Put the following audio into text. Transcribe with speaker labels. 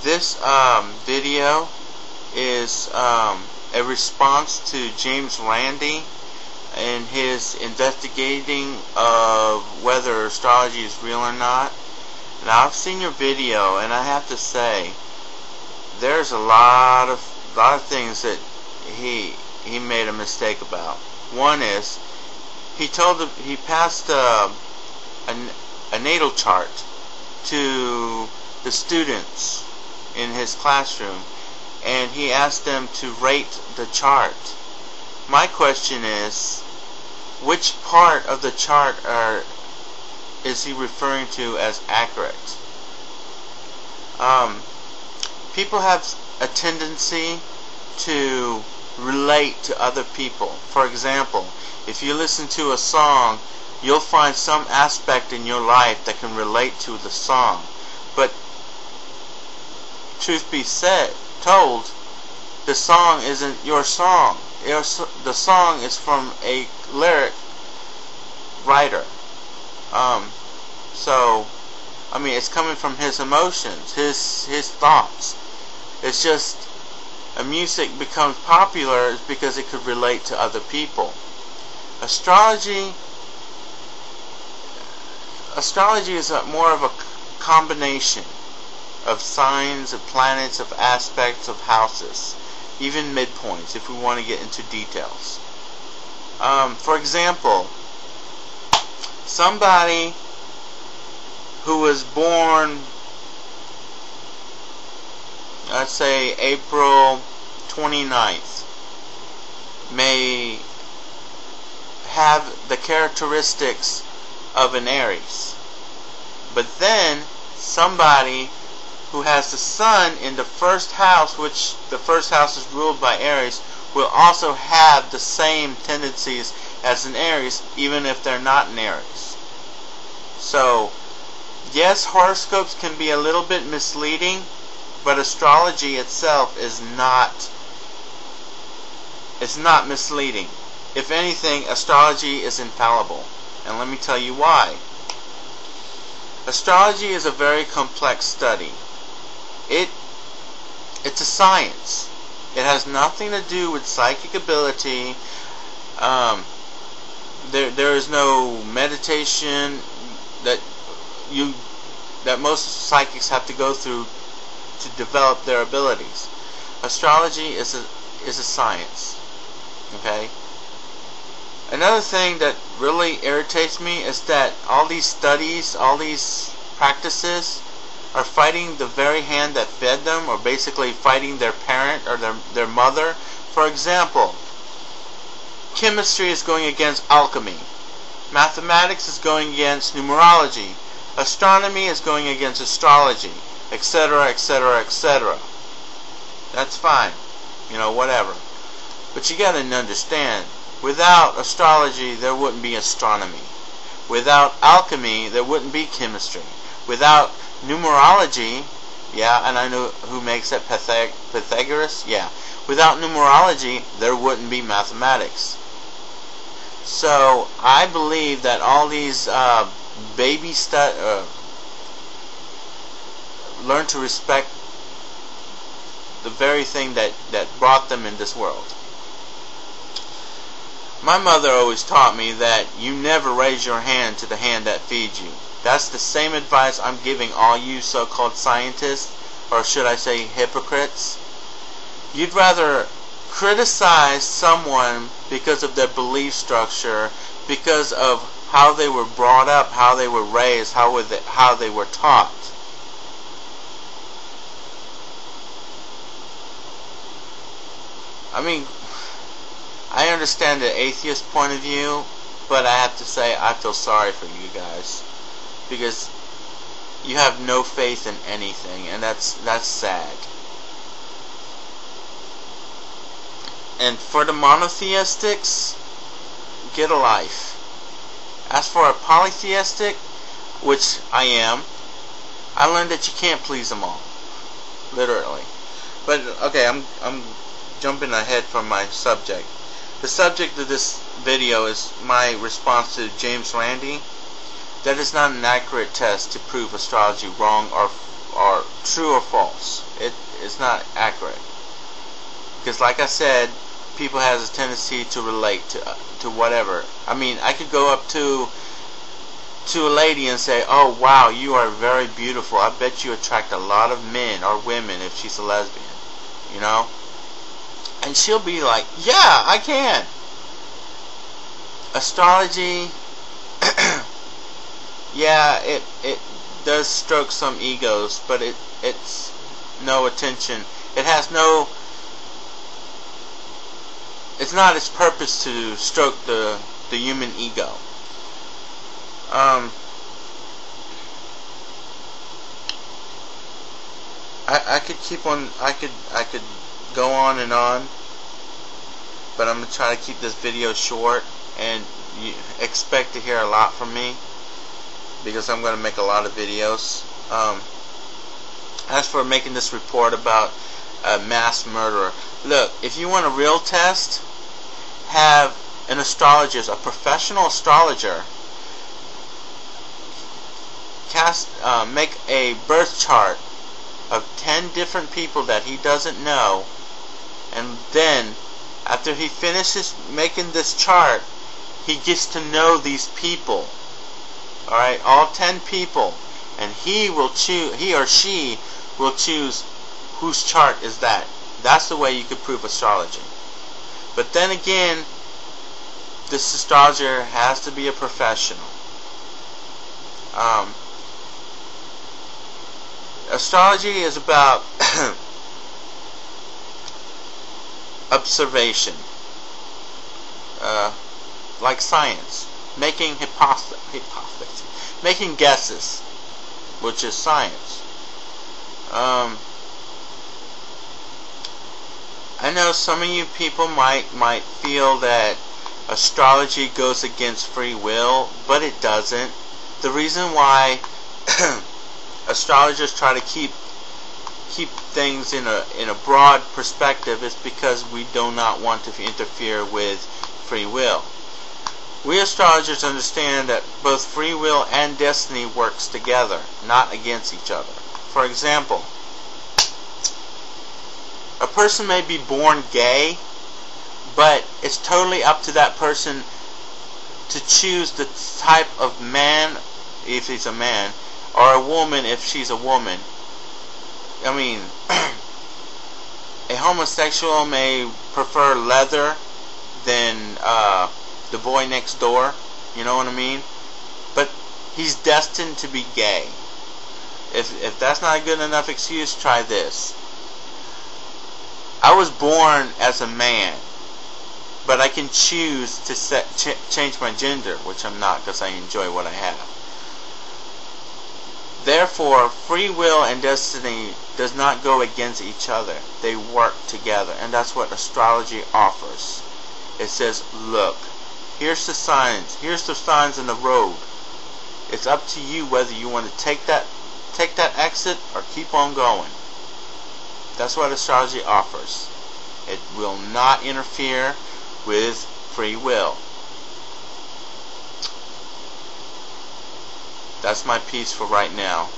Speaker 1: This video is a response to James Randi and his investigating of whether astrology is real or not. Now, I've seen your video, and I have to say, there's a lot of things that he made a mistake about. One is he passed a natal chart to the students in his classroom, and he asked them to rate the chart. My question is, which part of the chart is he referring to as accurate? People have a tendency to relate to other people. For example, if you listen to a song, you'll find some aspect in your life that can relate to the song. But truth be told, the song isn't your song. The song is from a lyric writer. So, I mean, it's coming from his emotions, his thoughts. It's just, music becomes popular because it could relate to other people. Astrology is more of a combination of signs, of planets, of aspects, of houses, even midpoints, if we want to get into details. For example, somebody who was born, let's say April 29th, may have the characteristics of an Aries. But then somebody who has the sun in the first house, which the first house is ruled by Aries, will also have the same tendencies as an Aries, even if they're not an Aries. So, yes, horoscopes can be a little bit misleading, but astrology itself is not misleading. If anything, astrology is infallible. And let me tell you why. Astrology is a very complex study. It's a science. It has nothing to do with psychic ability. There is no meditation that most psychics have to go through to develop their abilities. Astrology is a science. Okay? Another thing that really irritates me is that all these studies, all these practices are fighting the very hand that fed them, or basically fighting their parent or their mother. For example, chemistry is going against alchemy. Mathematics is going against numerology. Astronomy is going against astrology, etc., etc., etc. That's fine. Whatever. But you gotta understand, without astrology, there wouldn't be astronomy. Without alchemy, there wouldn't be chemistry. Without numerology, yeah, and I know who makes that, Pythagoras, yeah. Without numerology, there wouldn't be mathematics. So, I believe that all these learn to respect the very thing that brought them in this world. My mother always taught me that you never raise your hand to the hand that feeds you. That's the same advice I'm giving all you so-called scientists, or should I say hypocrites. You'd rather criticize someone because of their belief structure, because of how they were brought up, how they were raised, how they were taught. I mean, I understand the atheist point of view, but I have to say I feel sorry for you guys, because you have no faith in anything, and that's sad. And for the monotheistics, get a life. As for a polytheistic, which I am, I learned that you can't please them all, literally. But okay, I'm jumping ahead from my subject. The subject of this video is my response to James Randi. That is not an accurate test to prove astrology wrong or are true or false. It's not accurate. Because like I said, people has a tendency to relate to whatever. I mean, I could go up to a lady and say, "Oh wow, you are very beautiful. I bet you attract a lot of men or women if she's a lesbian." You know? And she'll be like, "Yeah, I can." Astrology, yeah, it does stroke some egos, but it's no attention. It has no. It's not its purpose to stroke the human ego. I could keep on. I could go on and on, but I'm gonna try to keep this video short, and you expect to hear a lot from me because I'm gonna make a lot of videos. As for making this report about a mass murderer, look, if you want a real test, have an astrologist, a professional astrologer, make a birth chart of 10 different people that he doesn't know, and then after he finishes making this chart, he gets to know these people. Alright, all 10 people, and he or she will choose whose chart is that. That's the way you could prove astrology. But then again, this astrologer has to be a professional. Astrology is about observation, like science, making hypotheses, making guesses, which is science. I know some of you people might feel that astrology goes against free will, but it doesn't. The reason why astrologers try to keep things in a broad perspective is because we do not want to interfere with free will. We astrologers understand that both free will and destiny works together, not against each other. For example, a person may be born gay, but it's totally up to that person to choose the type of man, if he's a man, or a woman if she's a woman. I mean, a homosexual may prefer leather than the boy next door, you know what I mean? But he's destined to be gay. If that's not a good enough excuse, try this. I was born as a man, but I can choose to change my gender, which I'm not because I enjoy what I have. Therefore, free will and destiny does not go against each other. They work together, and that's what astrology offers. It says, look, here's the signs in the road. It's up to you whether you want to take that exit or keep on going. That's what astrology offers. It will not interfere with free will. That's my piece for right now.